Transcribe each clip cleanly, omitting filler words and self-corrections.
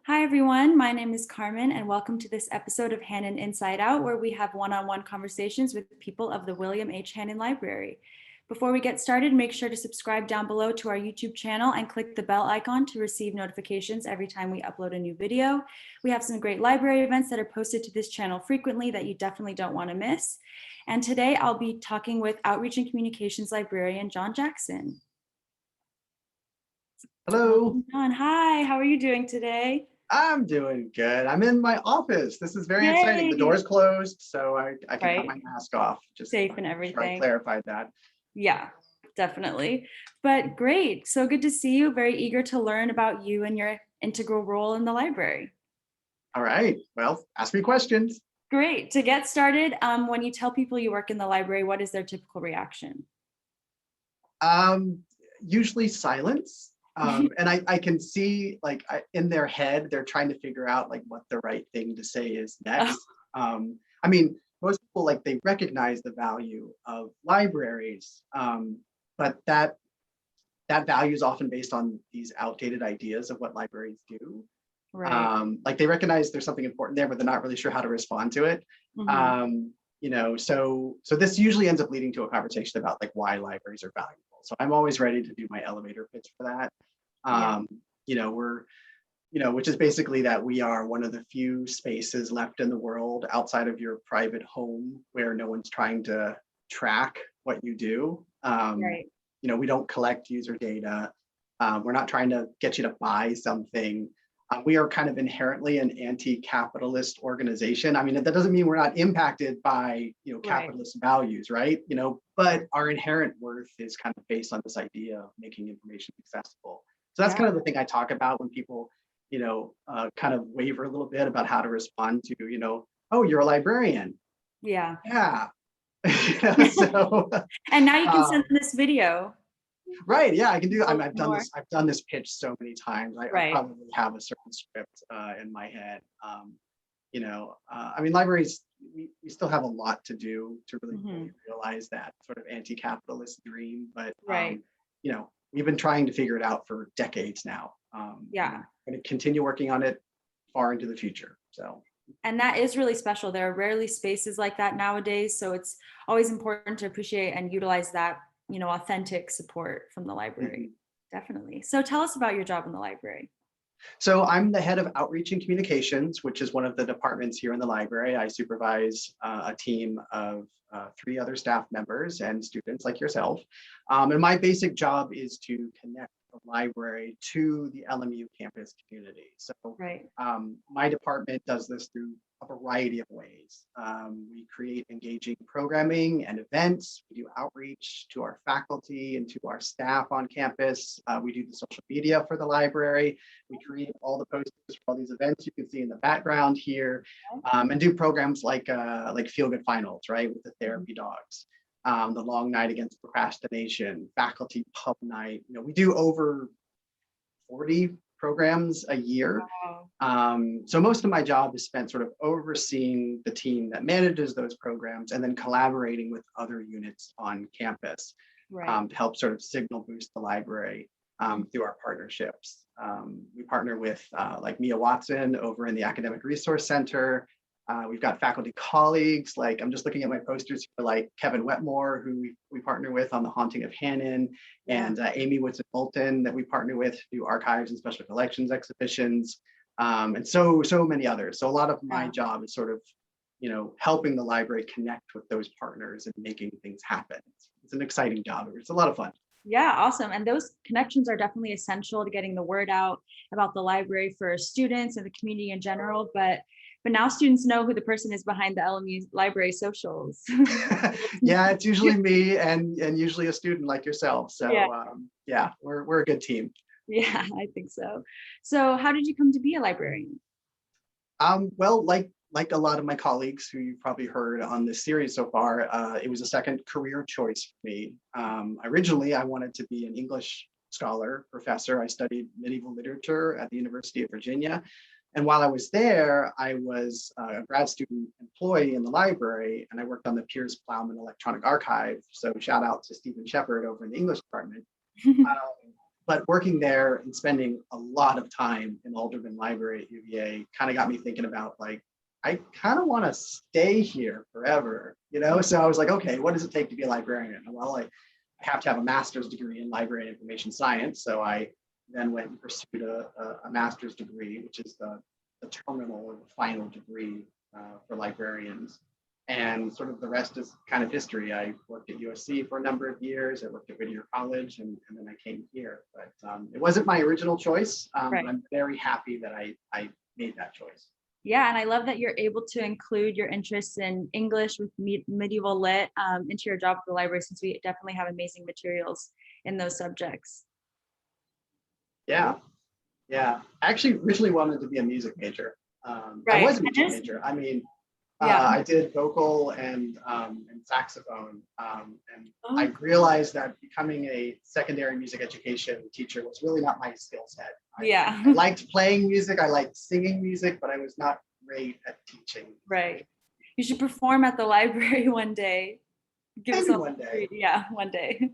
Hi, everyone. My name is Carmen, and welcome to this episode of Hannon Inside where we have one-on-one conversations with people of the William H. Hannon Library. Before we get started, make sure to subscribe down below to our YouTube channel and click the bell icon to receive notifications every time we upload a new video. We have some great library events that are posted to this channel frequently that you definitely don't want to miss. And today I'll be talking with Outreach and Communications librarian John Jackson. Hello. John, hi, how are you doing today? I'm doing good. I'm in my office. This is very exciting. The Yay! door's closed, so I can have Right. my mask off. Just Safe and sure I everything. clarified that. Yeah, definitely. But great. So good to see you. Very eager to learn about you and your integral role in the library. All right. Well, ask me questions. Great. To get started, when you tell people you work in the library, what is their typical reaction? Um, Usually silence. And I can see in their head, they're trying to figure out like what the right thing to say is Oh, next. I mean, most people they recognize the value of libraries, but that value is often based on these outdated ideas of what libraries do. right. They recognize there's something important there, but they're not really sure how to respond to it. Mhm. So this usually ends up leading to a conversation about like why libraries are valuable. So I'm always ready to do my elevator pitch for that. Yeah. Um, we're which is basically that we are one of the few spaces left in the world outside of your private home where no one's trying to track what you do. Right. We don't collect user data. We're not trying to get you to buy something. We are kind of inherently an anti-capitalist organization. I mean, that doesn't mean we're not impacted by Right. capitalist values, right? But our inherent worth is kind of based on this idea of making information accessible. So that's Yeah. kind of the thing I talk about when people, kind of waver a little bit about how to respond to, oh, you're a librarian. Yeah. Yeah. So, And now you can send um, this video. right. Yeah, I can do. I mean, Oh, more. I've done this pitch so many times. I Right. probably have a certain script in my head. I mean, libraries. We still have a lot to do to really fully Mhm. realize that sort of anti-capitalist dream. But Right. we've been trying to figure it out for decades now. Yeah. Going to continue working on it far into the future. So. And that is really special. There are rarely spaces like that nowadays. So it's always important to appreciate and utilize that, authentic support from the library. Mhm. Definitely. So tell us about your job in the library. So I'm the head of outreach and communications, which is one of the departments here in the library. I supervise a team of 3 other staff members and students like yourself. And my basic job is to connect the library to the LMU campus community. So Right. my department does this through a variety of ways. We create engaging programming and events. We do outreach to our faculty and to our staff on campus. We do the social media for the library. We create all the posters for all these events you can see in the background here, and do programs like Feel Good Finals, right, with the therapy dogs, the Long Night Against Procrastination, faculty pub night. We do over 40 programs a year. Wow. So most of my job is spent sort of overseeing the team that manages those programs and then collaborating with other units on campus Right. to help sort of signal boost the library through our partnerships. We partner with like Mia Watson over in the Academic Resource Center. We've got faculty colleagues, like I'm just looking at my posters here, like Kevin Wetmore, who we partner with on The Haunting of Hannon, Yeah. and Amy Woodson Bolton that we partner with to do archives and special collections exhibitions, and so many others. So a lot of my Yeah. job is sort of, helping the library connect with those partners and making things happen. It's an exciting job. It's a lot of fun. Yeah, awesome. And those connections are definitely essential to getting the word out about the library for students and the community in general. But now students know who the person is behind the LMU library socials. Yeah, it's usually me and usually a student like yourself. Yeah, So yeah, we're a good team. yeah, I think so. So how did you come to be a librarian? Well, like a lot of my colleagues who you've probably heard on this series so far, it was a second career choice for me. Originally, I wanted to be an English scholar, professor. I studied medieval literature at the University of Virginia. And while I was there, I was a grad student employee in the library, and I worked on the Piers Plowman Electronic Archive. So shout out to Stephen Shepard over in the English department. Um, but working there and spending a lot of time in Alderman Library at UVA kind of got me thinking about like, I kind of want to stay here forever, you know? So I was like, okay, what does it take to be a librarian? Well, I have to have a master's degree in library and information science. So I then went and pursued a master's degree, which is the terminal or the final degree for librarians. And sort of the rest is kind of history. I worked at USC for a number of years. I worked at Whittier College, and then I came here. But it wasn't my original choice. Right. But I'm very happy that I made that choice. Yeah, and I love that you're able to include your interests in English with medieval lit into your job at the library, since we definitely have amazing materials in those subjects. Yeah, yeah. I actually originally wanted to be a music major. Right. I was a music major. I mean, Yeah. I did vocal and saxophone, and Oh, I realized that becoming a secondary music education teacher was really not my skill set. yeah. I liked playing music, I liked singing music, but I was not great at teaching. Right. You should perform at the library one day. Give us Maybe a one day. Yeah, one day.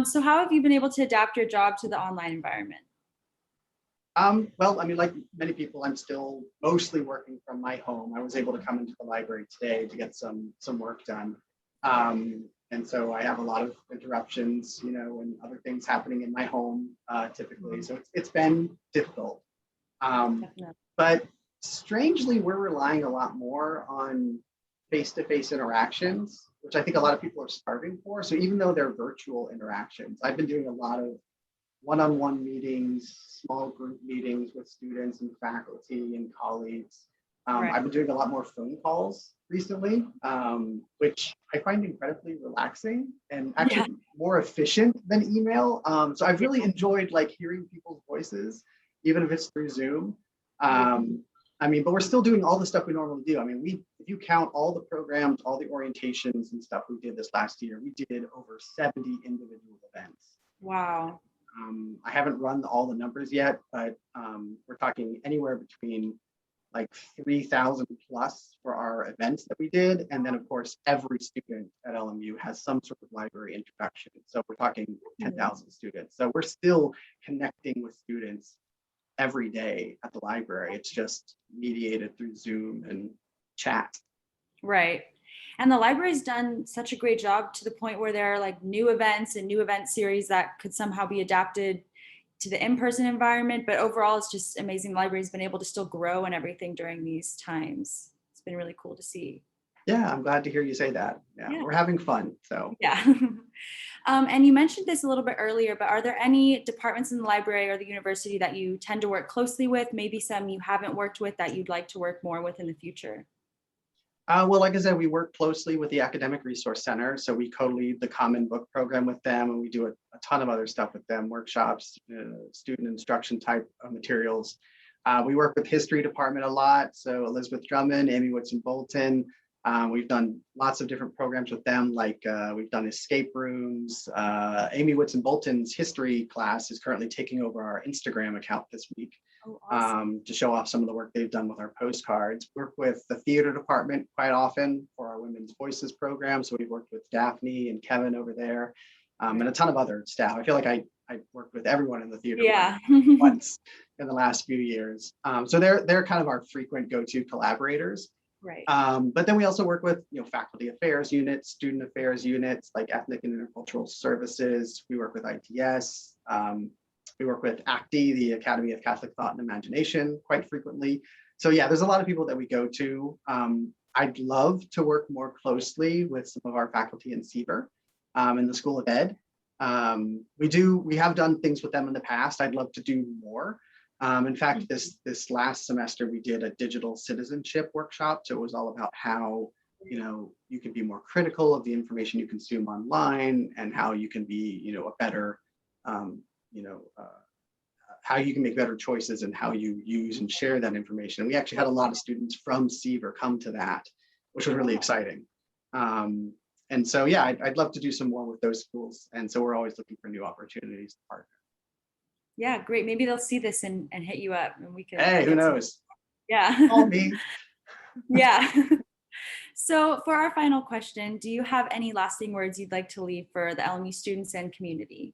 So how have you been able to adapt your job to the online environment? Well, I mean, like many people, I'm still mostly working from my home. I was able to come into the library today to get some work done. And so I have a lot of interruptions, you know, and other things happening in my home typically. So it's been difficult. Definitely. But strangely, we're relying a lot more on face-to-face interactions, which I think a lot of people are starving for. So even though they're virtual interactions, I've been doing a lot of one-on-one meetings, small group meetings with students and faculty and colleagues. Right. I've been doing a lot more phone calls recently, which I find incredibly relaxing and actually more efficient than email. So I've really enjoyed like hearing people's voices, even if it's through Zoom. I mean, but we're still doing all the stuff we normally do. I mean, if you count all the programs, all the orientations and stuff we did this last year, we did over 70 individual events. Wow. I haven't run all the numbers yet, but we're talking anywhere between like 3,000 plus for our events that we did. And then of course, every student at LMU has some sort of library introduction. So we're talking 10,000 students. So we're still connecting with students every day at the library. It's just mediated through Zoom and chat. Right. And the library's done such a great job to the point where there are like new events and new event series that could somehow be adapted to the in-person environment. But overall, it's just amazing. The library's been able to still grow and everything during these times. It's been really cool to see. Yeah, I'm glad to hear you say that. Yeah. We're having fun. So yeah. And you mentioned this a little bit earlier, but are there any departments in the library or the university that you tend to work closely with? Maybe some you haven't worked with that you'd like to work more with in the future? Well, like I said, we work closely with the Academic Resource Center. So we co-lead the Common Book program with them, and we do a ton of other stuff with them, workshops, student instruction type of materials. We work with History Department a lot. So Elizabeth Drummond, Amy Woodson Bolton. We've done lots of different programs with them, like we've done escape rooms. Amy Woodson Bolton's history class is currently taking over our Instagram account this week. Oh, awesome. To show off some of the work they've done with our postcards. Work with the theater department quite often for our Women's Voices program. So we've worked with Daphne and Kevin over there, and a ton of other staff. I feel like I worked with everyone in the theater once in the last few years. So they're kind of our frequent go-to collaborators. Right. But then we also work with faculty affairs units, student affairs units, like ethnic and intercultural services. We work with ITS. We work with ACTI, the Academy of Catholic Thought and Imagination, quite frequently. So yeah, there's a lot of people that we go to. I'd love to work more closely with some of our faculty in Seaver in the School of Ed. We have done things with them in the past. I'd love to do more. In fact, this last semester, we did a digital citizenship workshop. So it was all about how you can be more critical of the information you consume online and how you can be a better how you can make better choices and how you use and share that information. And we actually had a lot of students from Seaver come to that, which was really exciting. And so, yeah, I'd love to do some more with those schools. And so we're always looking for new opportunities to partner. Yeah, great. Maybe they'll see this and hit you up and we can. Hey, who knows? Yeah. Call me. Yeah. So for our final question, do you have any lasting words you'd like to leave for the LMU students and community?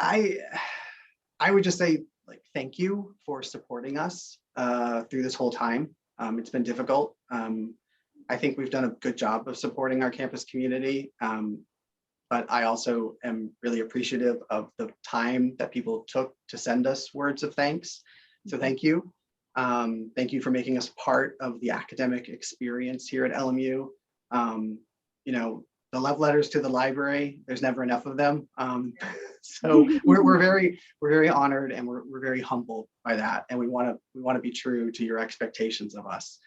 I would just say, like, thank you for supporting us through this whole time. It's been difficult. I think we've done a good job of supporting our campus community. But I also am really appreciative of the time that people took to send us words of thanks. So thank you. Thank you for making us part of the academic experience here at LMU. You know, the love letters to the library, there's never enough of them. So we're very honored, and we're very humbled by that. And we want to be true to your expectations of us.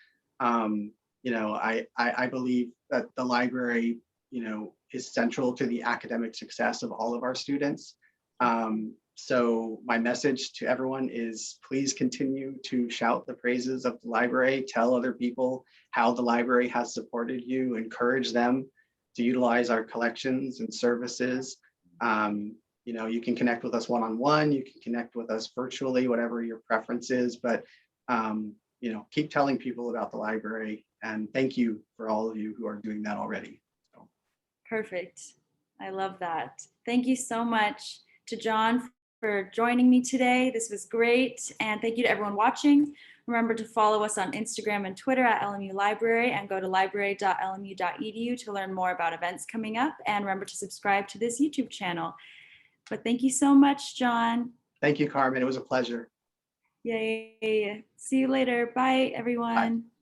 You know, I believe that the library, you know, is central to the academic success of all of our students. So my message to everyone is, please continue to shout the praises of the library, tell other people how the library has supported you, encourage them to utilize our collections and services. You know, you can connect with us one-on-one, you can connect with us virtually, whatever your preference is, but you know, keep telling people about the library, and thank you for all of you who are doing that already. So. Perfect. I love that. Thank you so much to John for joining me today. This was great. And thank you to everyone watching. Remember to follow us on Instagram and Twitter at LMU Library, and go to library.lmu.edu to learn more about events coming up. And remember to subscribe to this YouTube channel. But thank you so much, John. Thank you, Carmen. It was a pleasure. Yay. See you later. Bye, everyone. Bye.